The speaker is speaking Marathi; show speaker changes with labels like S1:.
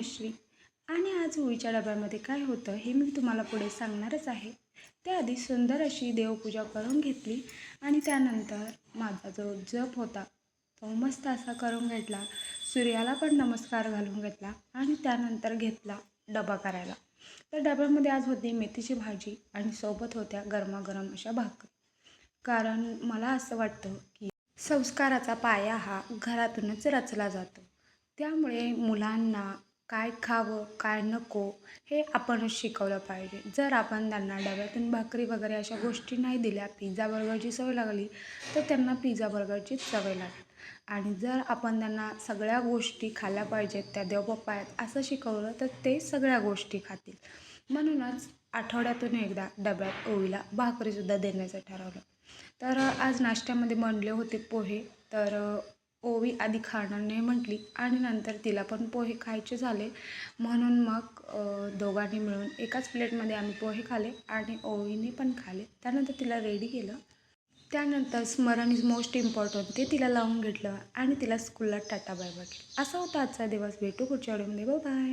S1: मनश्री आणि आज होळीच्या डब्यामध्ये काय होतं हे मी तुम्हाला पुढे सांगणारच आहे. त्याआधी सुंदर अशी देवपूजा करून घेतली आणि त्यानंतर माझा जो जप होता तो मस्त असा करून घेतला. सूर्याला पण नमस्कार घालून घेतला आणि त्यानंतर घेतला डबा करायला. तर डब्यामध्ये आज होती मेथीची भाजी आणि सोबत होत्या गरमागरम अशा भाकरी. कारण मला असं वाटतं की संस्काराचा पाया हा घरातूनच रचला जातो. त्यामुळे मुलांना काय खावं काय नको हे आपणच शिकवलं पाहिजे. जर आपण त्यांना डब्यातून भाकरी वगैरे अशा गोष्टी नाही दिल्या, पिझ्झा बर्गरची सवय लागली तर त्यांना पिझ्झा बर्गरचीच सवय लागेल. आणि जर आपण त्यांना सगळ्या गोष्टी खाल्ल्या पाहिजेत, त्या देवबाप्पा आहेत असं शिकवलं तर ते सगळ्या गोष्टी खातील. म्हणूनच आठवड्यातून एकदा डब्यात ओवीला भाकरीसुद्धा देण्याचं ठरवलं. तर आज नाश्त्यामध्ये बनले होते पोहे. तर ओवी आधी खाणार नाही म्हटली आणि नंतर तिला पण पोहे खायचे झाले. म्हणून मग दोघांनी मिळून एकाच प्लेटमध्ये आम्ही पोहे खाले आणि ओवीने पण खाले. त्यानंतर तिला रेडी केलं. त्यानंतर स्मरण इज मोस्ट इम्पॉर्टंट ते तिला लावून घेतलं आणि तिला स्कूलला टाटा बाय बाय केलं. असा होता आजचा दिवस. भेटू पुढच्या व्हिडिओमध्ये. Bye bye.